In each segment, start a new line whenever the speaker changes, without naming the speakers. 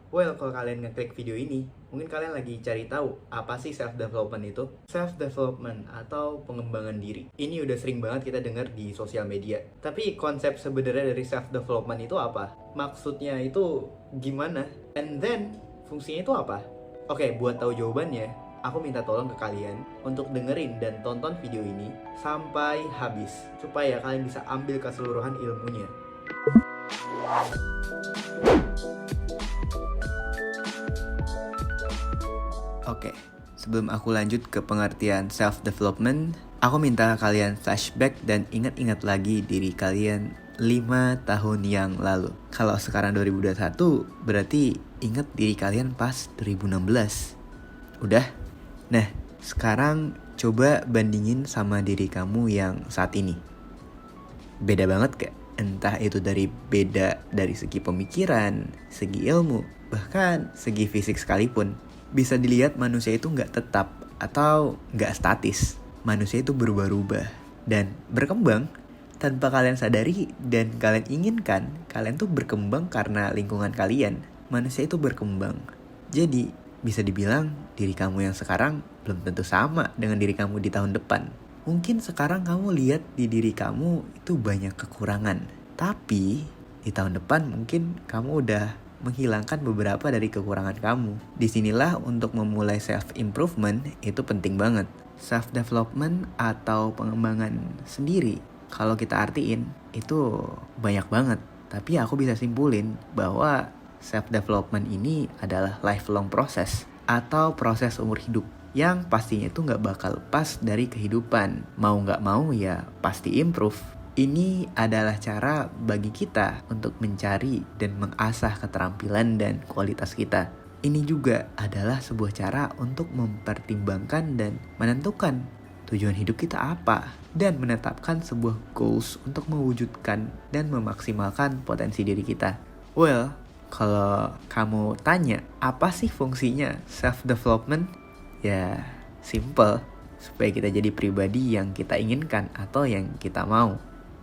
Well, kalau kalian ngeklik video ini, mungkin kalian lagi cari tahu apa sih self-development itu? Self-development atau pengembangan diri. Ini udah sering banget kita dengar di sosial media. Tapi konsep sebenarnya dari self-development itu apa? Maksudnya itu gimana? And then, fungsinya itu apa? Oke, buat tahu jawabannya, aku minta tolong ke kalian untuk dengerin dan tonton video ini sampai habis. Supaya kalian bisa ambil keseluruhan ilmunya. Oke, sebelum aku lanjut ke pengertian self-development, aku minta kalian flashback dan ingat-ingat lagi diri kalian 5 tahun yang lalu. Kalau sekarang 2021, berarti ingat diri kalian pas 2016. Udah? Nah, sekarang coba bandingin sama diri kamu yang saat ini. Beda banget gak? Entah itu beda dari segi pemikiran, segi ilmu, bahkan segi fisik sekalipun. Bisa dilihat manusia itu nggak tetap atau nggak statis. Manusia itu berubah-ubah dan berkembang tanpa kalian sadari dan kalian inginkan. Kalian tuh berkembang karena lingkungan kalian. Manusia itu berkembang. Jadi bisa dibilang diri kamu yang sekarang belum tentu sama dengan diri kamu di tahun depan. Mungkin sekarang kamu lihat di diri kamu itu banyak kekurangan. Tapi di tahun depan mungkin kamu udah menghilangkan beberapa dari kekurangan kamu. Disinilah untuk memulai self-improvement itu penting banget. Self-development atau pengembangan sendiri, kalau kita artiin, itu banyak banget. Tapi aku bisa simpulin bahwa self-development ini adalah lifelong process atau proses umur hidup yang pastinya itu gak bakal lepas dari kehidupan. Mau gak mau ya pasti improve. Ini adalah cara bagi kita untuk mencari dan mengasah keterampilan dan kualitas kita. Ini juga adalah sebuah cara untuk mempertimbangkan dan menentukan tujuan hidup kita apa. Dan menetapkan sebuah goals untuk mewujudkan dan memaksimalkan potensi diri kita. Well, kalau kamu tanya apa sih fungsinya self-development? Ya, simple. Supaya kita jadi pribadi yang kita inginkan atau yang kita mau.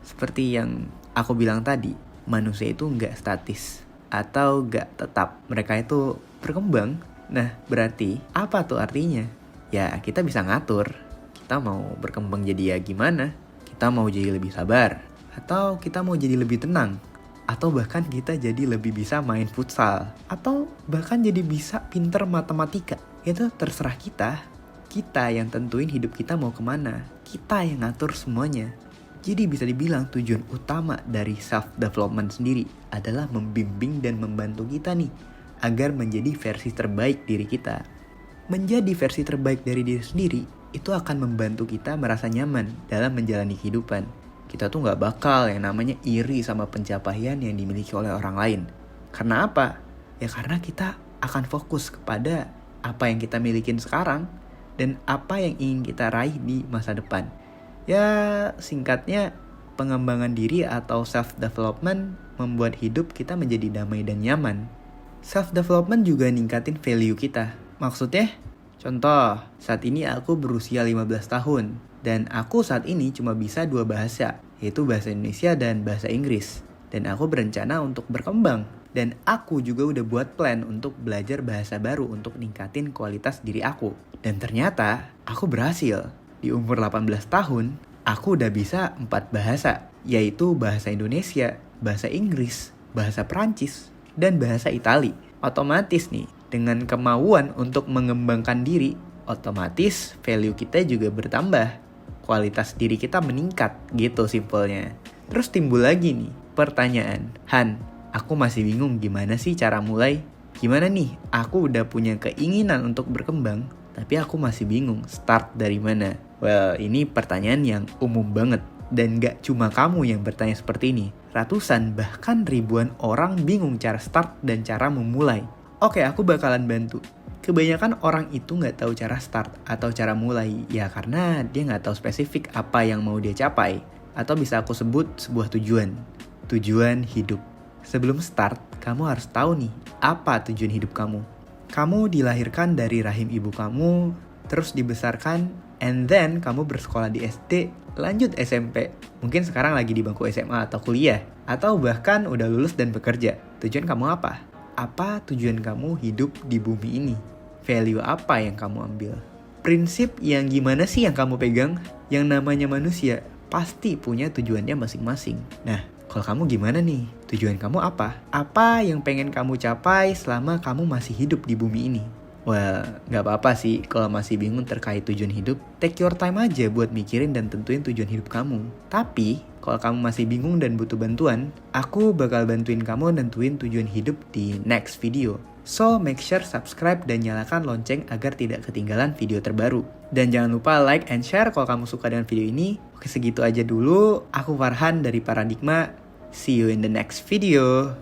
Seperti yang aku bilang tadi, manusia itu nggak statis atau nggak tetap. Mereka itu berkembang. Nah, berarti apa tuh artinya? Ya, kita bisa ngatur. Kita mau berkembang jadi ya gimana? Kita mau jadi lebih sabar. Atau kita mau jadi lebih tenang. Atau bahkan kita jadi lebih bisa main futsal. Atau bahkan jadi bisa pinter matematika. Itu terserah kita. Kita yang tentuin hidup kita mau kemana. Kita yang ngatur semuanya. Jadi bisa dibilang tujuan utama dari self-development sendiri adalah membimbing dan membantu kita nih agar menjadi versi terbaik diri kita. Menjadi versi terbaik dari diri sendiri itu akan membantu kita merasa nyaman dalam menjalani kehidupan. Kita tuh gak bakal yang namanya iri sama pencapaian yang dimiliki oleh orang lain. Karena apa? Ya karena kita akan fokus kepada apa yang kita milikin sekarang dan apa yang ingin kita raih di masa depan. Ya, singkatnya, pengembangan diri atau self-development membuat hidup kita menjadi damai dan nyaman. Self-development juga ningkatin value kita. Maksudnya, contoh, saat ini aku berusia 15 tahun. Dan aku saat ini cuma bisa 2 bahasa, yaitu bahasa Indonesia dan bahasa Inggris. Dan aku berencana untuk berkembang. Dan aku juga udah buat plan untuk belajar bahasa baru untuk ningkatin kualitas diri aku. Dan ternyata, aku berhasil. Di umur 18 tahun, aku udah bisa 4 bahasa, yaitu bahasa Indonesia, bahasa Inggris, bahasa Perancis, dan bahasa Itali. Otomatis nih, dengan kemauan untuk mengembangkan diri, otomatis value kita juga bertambah. Kualitas diri kita meningkat, gitu simpelnya. Terus timbul lagi nih, pertanyaan. Han, aku masih bingung gimana sih cara mulai? Gimana nih, aku udah punya keinginan untuk berkembang, tapi aku masih bingung start dari mana. Well, ini pertanyaan yang umum banget. Dan gak cuma kamu yang bertanya seperti ini. Ratusan bahkan ribuan orang bingung cara start dan cara memulai. Oke, aku bakalan bantu. Kebanyakan orang itu gak tahu cara start atau cara mulai. Ya karena dia gak tahu spesifik apa yang mau dia capai. Atau bisa aku sebut sebuah tujuan. Tujuan hidup. Sebelum start, kamu harus tahu nih, apa tujuan hidup kamu. Kamu dilahirkan dari rahim ibu kamu, terus dibesarkan, and then kamu bersekolah di SD, lanjut SMP. Mungkin sekarang lagi di bangku SMA atau kuliah, atau bahkan udah lulus dan bekerja. Tujuan kamu apa? apa tujuan kamu hidup di bumi ini? Value apa yang kamu ambil? Prinsip yang gimana sih yang kamu pegang? Yang namanya manusia pasti punya tujuannya masing-masing. Nah, kalau kamu gimana nih? Tujuan kamu apa? Apa yang pengen kamu capai selama kamu masih hidup di bumi ini? Well, gak apa-apa sih kalau masih bingung terkait tujuan hidup. Take your time aja buat mikirin dan tentuin tujuan hidup kamu. Tapi, kalau kamu masih bingung dan butuh bantuan, aku bakal bantuin kamu nentuin tujuan hidup di next video. So, make sure subscribe dan nyalakan lonceng agar tidak ketinggalan video terbaru. Dan jangan lupa like and share kalau kamu suka dengan video ini. Oke, segitu aja dulu. Aku Farhan dari Paradigma. See you in the next video.